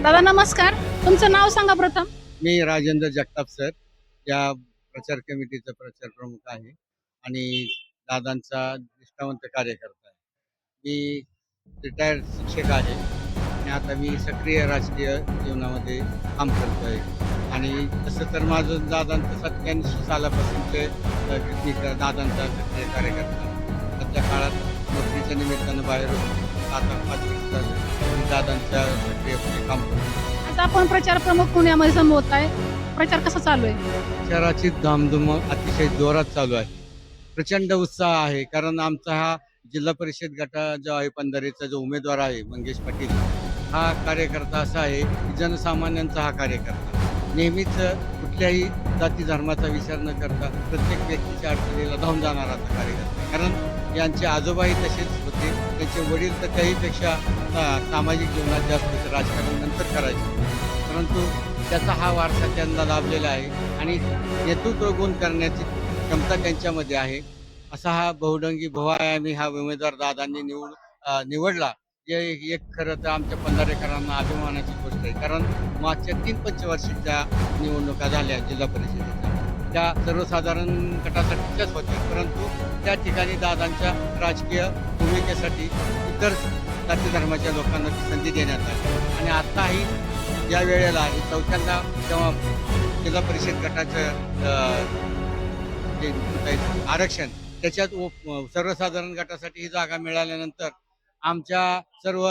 दादा नमस्कार, तुमचं नाव सांगा प्रथम. मी राजेंद्र जगताप सर या प्रचार कमिटीचा प्रचार प्रमुख आहे आणि दादांचा निष्ठावंत कार्यकर्ता आहे. मी रिटायर्ड शिक्षक आहे आणि आता मी सक्रिय राजकीय जीवनामध्ये काम करतो आहे. आणि तसं तर माझं दादांचं 87 सालापासूनचे मी दादांचा सक्रिय कार्यकर्ता. सध्या काळात नोकरीच्या निमित्तानं बाहेर होतो. आता 5 वर्ष झालं मी दादांच्या सक्रियपणे काम करतो. आता आपण प्रचार प्रमुख पुण्यामध्ये संबोधत आहे. प्रचार कसा चालू आहे? प्रचाराची धामधूम अतिशय जोरात चालू आहे. प्रचंड उत्साह आहे, कारण आमचा हा जिल्हा परिषद गटा जो आहे पंधरेचा जो उमेदवार आहे मंगेश पाटील, हा कार्यकर्ता असा आहे की जनसामान्यांचा हा कार्यकर्ता. नेहमीच कुठल्याही जाती धर्माचा विचार न करता प्रत्येक व्यक्तीच्या अडचणीला धावून जाणारा असा कार्यकर्ता. कारण यांचे आजोबाही तसेच होते, त्यांचे वडील तर त्याहीपेक्षा सामाजिक जीवनात जास्त राजकारण नंतर करायचे, परंतु त्याचा हा वारसा त्यांना लाभलेला आहे आणि नेतृत्व गुण करण्याची क्षमता त्यांच्यामध्ये आहे. असा हा बहुरंगी बहुआयामी हा उमेदवार दादांनी निवडला. हे एक खरं तर आमच्या पंधरेकरांना अभिमानाची गोष्ट आहे, कारण मागच्या 3 पंचवार्षिकच्या निवडणुका झाल्या जिल्हा परिषदेच्या, त्या सर्वसाधारण गटासाठीच्याच होत्या, परंतु त्या ठिकाणी दादांच्या राजकीय भूमिकेसाठी इतर जाती धर्माच्या लोकांना ती संधी देण्यात आली. आणि आताही या वेळेला चौथ्यांदा जेव्हा जिल्हा परिषद गटाचं जे आरक्षण त्याच्यात सर्वसाधारण गटासाठी ही जागा मिळाल्यानंतर आमच्या सर्व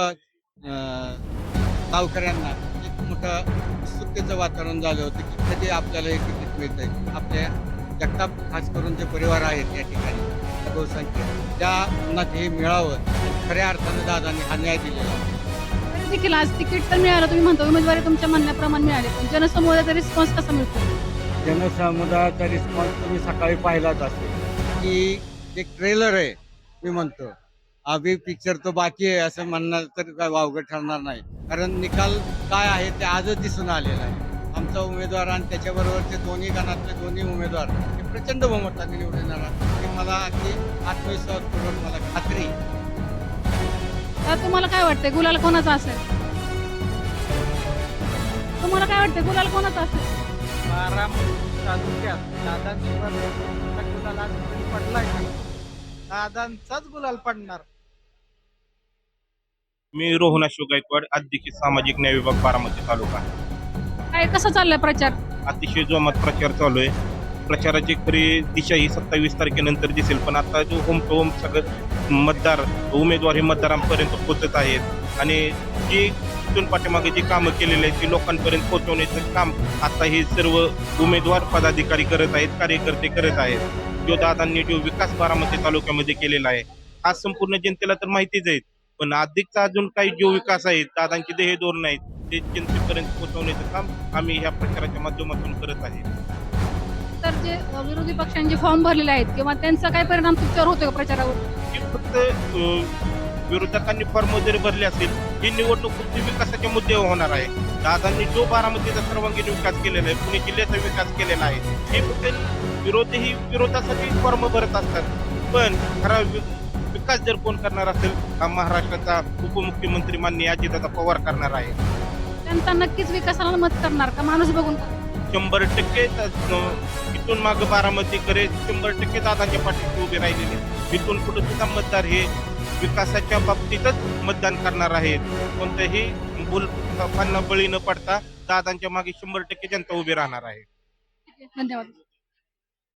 गावकऱ्यांना एक मोठं उत्सुकतेचं वातावरण झालं होतं की कधी आपल्याला हे तिकीट मिळतंय. आपल्या जगताप खास करून जे परिवार आहेत या ठिकाणी बहुसंख्य त्यांना हे मिळावं. खऱ्या अर्थानं दादांनी हा न्याय दिलेला आहे. तरी देखील आज तिकीट तर मिळालं, तुम्ही म्हणता उमेदवारी तुमच्या म्हणण्याप्रमाणे मिळाली, पण जनसमुदायाचा रिस्पॉन्स कसा मिळतो? जनसमुदायाचा रिस्पॉन्स तुम्ही सकाळी पाहिलाच असेल की एक ट्रेलर आहे. मी म्हणतो अभि पिक्चर तो बाकी आहे असं म्हणणं तर काय वावगं ठरणार नाही, कारण निकाल काय आहे ते आजच दिसून आलेला आहे. आमचा उमेदवार आणि त्याच्याबरोबरचे दोन्ही गणातले दोन्ही उमेदवार हे प्रचंड बहुमताने निवडून येणार हे मला अगदी आत्मविश्वासपूर्वक मला खात्री आहे. तर तुम्हाला काय वाटतंय गुलाल कोणाचा असेल? तुम्हाला काय वाटतंय गुलाल कोणाचा असेल? तालुक्यात दादांशिवाय गुलाल आजपर्यंत पडलाय का? दादांचाच गुलाल पडणार. मी रोहन अशोक गायकवाड, अध्यक्ष सामाजिक न्याय विभाग बारामती तालुका. काय कसं चाललंय प्रचार? अतिशय जोमात प्रचार चालू आहे. प्रचाराची खरी दिशा ही 27 तारखेनंतर दिसेल, पण आता जो होम टू होम सगळं मतदार उमेदवार हे मतदारांपर्यंत पोहोचत आहेत आणि जी इथून पाठीमागे जी कामं केलेली आहेत ती लोकांपर्यंत पोहोचवण्याचं काम आता हे सर्व उमेदवार पदाधिकारी करत आहेत, कार्यकर्ते करत आहेत. जो दादांनी जो विकास बारामती तालुक्यामध्ये केलेला आहे हा संपूर्ण जनतेला तर माहितीच आहे, पण अधिकचा अजून काही जो विकास आहेत दादांची ध्येय धोरण आहेत ते जनतेपर्यंत पोहोचवण्याचं काम आम्ही ह्या प्रचाराच्या माध्यमातून करत आहे. तर जे विरोधी पक्षांचे फॉर्म भरलेले आहेत किंवा त्यांचा काय परिणाम तुमच्यावर होतो का प्रचारावर? की फक्त विरोधकांनी फॉर्म जरी भरले असतील ही निवडणूक फक्त विकासाच्या मुद्द्यावर होणार आहे. दादांनी जो बारामतीचा सर्वांगीण विकास केलेला आहे, पुणे जिल्ह्याचा विकास केलेला आहे, हे फक्त विरोधी विरोधासाठी फॉर्म भरत असतात, पण खरा विकास जर कोण करणार असेल हा महाराष्ट्राचा उपमुख्यमंत्री माननीय अजितदादा पवार करणार आहे. त्यांचा नक्कीच विकासाला मत करणार का माणूस बघून? 100% इथून मागं बारामतीकडे 100% दादांच्या पाठीशी उभे राहिलेले. इथून पुढे सुद्धा मतदार हे विकासाच्या बाबतीतच मतदान करणार आहेत. कोणत्याही भूलथापांना बळी न पडता दादांच्या मागे 100% जनता उभी राहणार आहे. धन्यवाद.